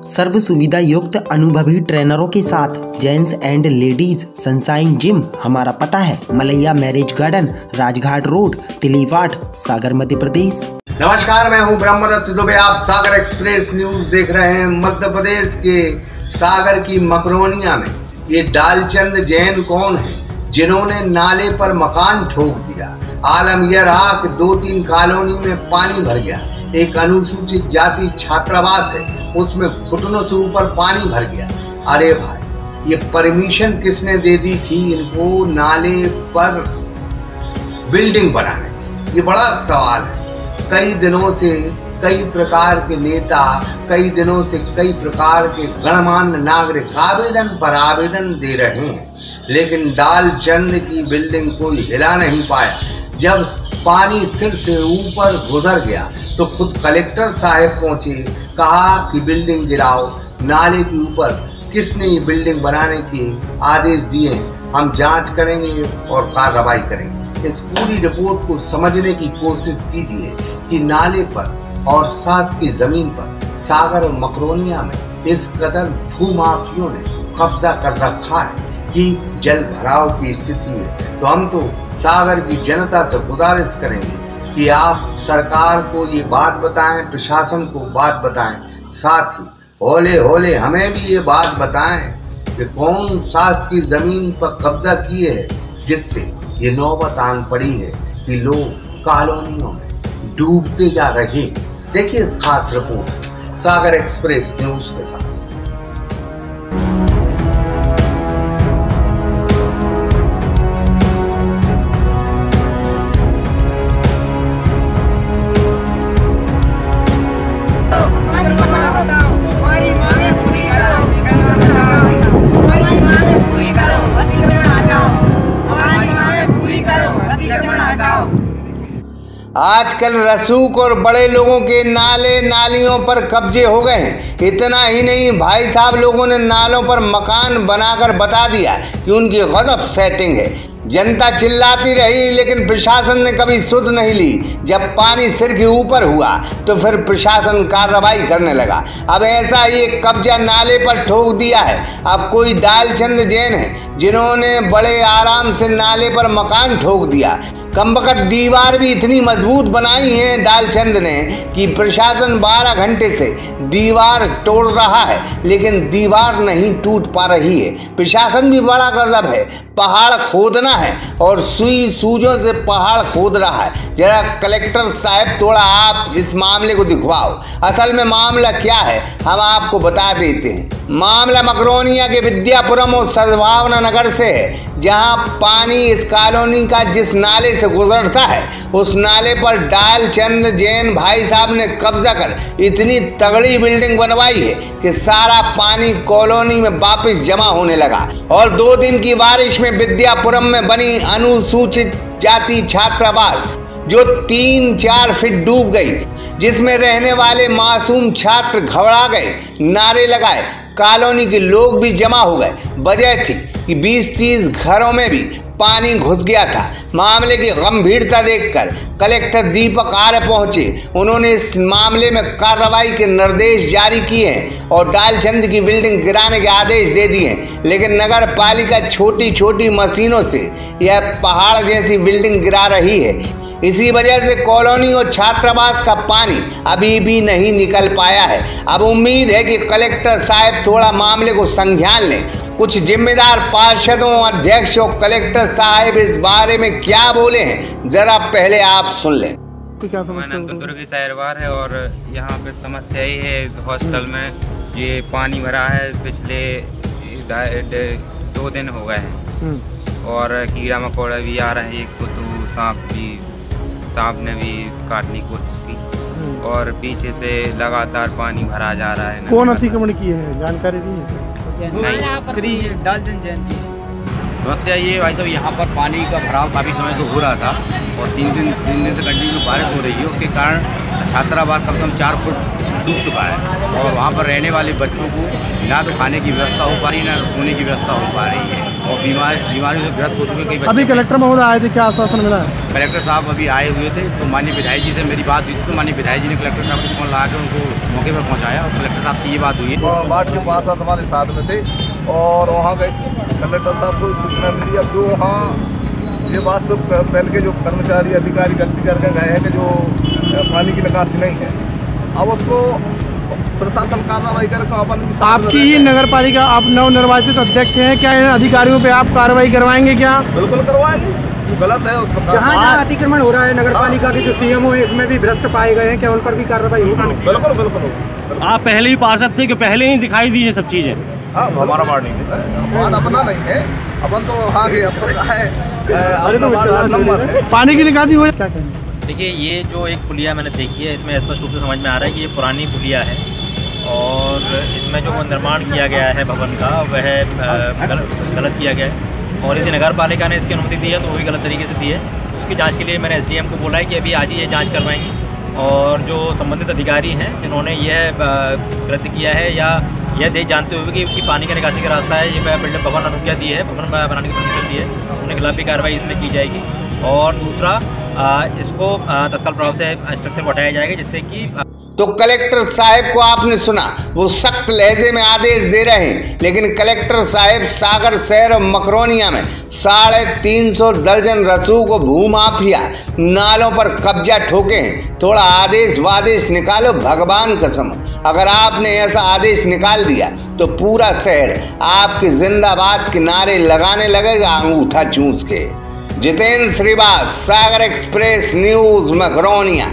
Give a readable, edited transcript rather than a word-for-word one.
सर्व सुविधा युक्त अनुभवी ट्रेनरों के साथ gents and ladies sunshine gym. हमारा पता है Malaiya marriage garden, Rajghat road, Tiliwat, Sagar, Madhya Pradesh. नमस्कार, मैं हूं ब्रह्मदत्त दुबे। आप सागर एक्सप्रेस न्यूज देख रहे हैं। मध्य प्रदेश के सागर की मकरोनिया में ये डालचंद जैन कौन है जिन्होंने नाले पर मकान ठोक दिया। आलम यह रहा कि 2-3 कॉलोनी में पानी भर गया। एक अनुसूचित जाति छात्रावास है, उसमें घुटनों से ऊपर पानी भर गया। अरे भाई, ये परमिशन किसने दे दी थी इनको नाले पर बिल्डिंग बनाने की? ये बड़ा सवाल है। कई दिनों से कई प्रकार के नेता, कई दिनों से कई प्रकार के गणमान्य नागरिक आवेदन पर आवेदन दे रहे हैं, लेकिन डालचंद की बिल्डिंग कोई हिला नहीं पाया। जब पानी सिर से ऊपर गुजर गया तो खुद कलेक्टर साहब पहुंचे, कहा कि बिल्डिंग गिराओ। नाले के ऊपर किसने ये बिल्डिंग बनाने के आदेश दिए, हम जांच करेंगे और कार्रवाई करेंगे। इस पूरी रिपोर्ट को समझने की कोशिश कीजिए कि नाले पर और शासकीय जमीन पर सागर और मकरोनिया में इस कदर भूमाफियों ने कब्जा कर रखा है कि जल भराव की स्थिति है। तो हम तो सागर की जनता से गुजारिश करेंगे कि आप सरकार को ये बात बताएं, प्रशासन को बात बताएं, साथ ही होले होले हमें भी ये बात बताएं कि कौन शासकीय जमीन पर कब्जा किए है जिससे ये नौबत आन पड़ी है कि लोग कॉलोनियों में डूबते जा रहे। देखिए इस खास रिपोर्ट सागर एक्सप्रेस न्यूज के साथ। आजकल रसूख और बड़े लोगों के नाले नालियों पर कब्जे हो गए हैं। इतना ही नहीं, भाई साहब लोगों ने नालों पर मकान बनाकर बता दिया कि उनकी गजब सेटिंग है। जनता चिल्लाती रही लेकिन प्रशासन ने कभी सुध नहीं ली। जब पानी सिर के ऊपर हुआ तो फिर प्रशासन कार्रवाई करने लगा। अब ऐसा ही एक कब्जा नाले पर ठोक दिया है। अब कोई डालचंद जैन है जिन्होंने बड़े आराम से नाले पर मकान ठोक दिया। कमबख्त दीवार भी इतनी मजबूत बनाई है डालचंद ने कि प्रशासन 12 घंटे से दीवार तोड़ रहा है लेकिन दीवार नहीं टूट पा रही है। प्रशासन भी बड़ा गजब है। पहाड़ खोदना है और सुई सूजों से पहाड़ खोद रहा है। जरा कलेक्टर साहब थोड़ा आप इस मामले को दिखवाओ। असल में मामला क्या है हम आपको बता देते हैं। मामला मकरोनिया के विद्यापुरम और सद्भावना नगर से है, जहां पानी इस कॉलोनी का जिस नाले से गुजरता है उस नाले पर डालचंद जैन भाई साहब ने कब्जा कर इतनी तगड़ी बिल्डिंग बनवाई है कि सारा पानी कॉलोनी में वापस जमा होने लगा। और 2 दिन की बारिश में विद्यापुरम में बनी अनुसूचित जाति छात्रावास जो 3-4 फीट डूब गई, जिसमें रहने वाले मासूम छात्र घबरा गए, नारे लगाए, कॉलोनी के लोग भी जमा हो गए। वजह थी कि 20-30 घरों में भी पानी घुस गया था। मामले की गंभीरता देखकर कलेक्टर दीपक आर्य पहुंचे। उन्होंने इस मामले में कार्रवाई के निर्देश जारी किए हैं और डालचंद की बिल्डिंग गिराने के आदेश दे दिए हैं, लेकिन नगर पालिका छोटी छोटी मशीनों से यह पहाड़ जैसी बिल्डिंग गिरा रही है। इसी वजह से कॉलोनी और छात्रावास का पानी अभी भी नहीं निकल पाया है। अब उम्मीद है कि कलेक्टर साहब थोड़ा मामले को संज्ञान लें। कुछ जिम्मेदार पार्षदों, अध्यक्षों, कलेक्टर साहब इस बारे में क्या बोले हैं जरा पहले आप सुन लें। क्या समस्या है? दुर्गी साहिरवार है और यहाँ पे समस्या ही है हॉस्टल में ये पानी भरा है। पिछले 2 दिन हो गए हैं और कीड़ा मकोड़ा भी आ रहे हैं। एक तो सांप ने भी काटने की कोशिश की और पीछे से लगातार पानी भरा जा रहा है। कौन अतिक्रमण की है जानकारी नहीं है? नहीं, श्री डालचंद जैन जी। समस्या ये भाई साहब, यहाँ पर पानी का भराव काफ़ी समय से हो रहा था और 3 दिन से कंटिन्यू बारिश हो रही है। उसके कारण छात्रावास कम से कम 4 फुट डूब चुका है और वहाँ पर रहने वाले बच्चों को ना तो खाने की व्यवस्था हो पा रही, ना सोने की व्यवस्था हो पा रही है और बीमारियों से ग्रस्त हो चुके कई बच्चे। अभी कलेक्टर महोदय आए थे, क्या आश्वासन मिला है? कलेक्टर साहब अभी आए हुए थे, तो माननीय विधायक जी से मेरी बात हुई थी, तो माननीय विधायक जी ने कलेक्टर साहब को फोन लगा के उनको मौके पर पहुँचाया और कलेक्टर साहब की ये बात हुई है। वार्ड के पास हमारे साथ में थे और वहाँ गए कलेक्टर साहब को सूचना मिली। अब जो वहाँ ये बात सब पहले के जो कर्मचारी अधिकारी गलती करके गए हैं कि जो पानी की निकासी नहीं है, अब उसको प्रशासन कार्रवाई करके अपन की। आपकी ही नगर पालिका, आप नवनिर्वाचित अध्यक्ष हैं, क्या इन अधिकारियों पे आप कार्रवाई करवाएंगे? क्या बिल्कुल करवाएंगे, जो गलत है उसको। जहाँ जहाँ अतिक्रमण हो रहा है नगर पालिका के जो सीएमओ है इसमें भी भ्रष्ट पाए गए हैं, क्या उन पर भी कार्रवाई होगी? बिल्कुल बिल्कुल। आप पहले ही पार्षद थे कि पहले ही दिखाई दी ये सब चीजें? हाँ, हमारा वार्ड नहीं है, वार्ड अपना नहीं है, अपन तो वहाँ के पानी की निकासी हो। देखिए, ये जो एक पुलिया मैंने देखी है, इसमें स्पष्ट रूप से समझ में आ रहा है कि ये पुरानी पुलिया है और इसमें जो निर्माण किया गया है भवन का वह गलत किया गया है और इसे नगर पालिका ने इसकी अनुमति दी है तो वो भी गलत तरीके से दी है। उसकी जांच के लिए मैंने एसडीएम को बोला है कि अभी आज ही ये जांच करवाएंगे और जो संबंधित अधिकारी हैं जिन्होंने यह कृत्य किया है या यह देख जानते हुए कि पानी का निकासी का रास्ता है, ये बिल्डिंग भवन अनुज्ञा दी है, भवन बनाने की परमिशन दी है, उनके खिलाफ भी कार्रवाई इसमें की जाएगी। और दूसरा, इसको तत्काल प्रभाव से स्ट्रक्चर को हटाया जाएगा जिससे कि। तो कलेक्टर साहब को आपने सुना, वो सख्त लहजे में आदेश दे रहे हैं, लेकिन कलेक्टर साहब सागर शहर और मकरोनिया में 350 दर्जन रसूख को भूमाफिया नालों पर कब्जा ठोके हैं। थोड़ा आदेश वादेश निकालो भगवान कसम, अगर आपने ऐसा आदेश निकाल दिया तो पूरा शहर आपके जिंदाबाद के नारे लगाने लगेगा अंगूठा चूस के। जितेंद्र श्रीवास्तव, सागर एक्सप्रेस न्यूज, मकरोनिया।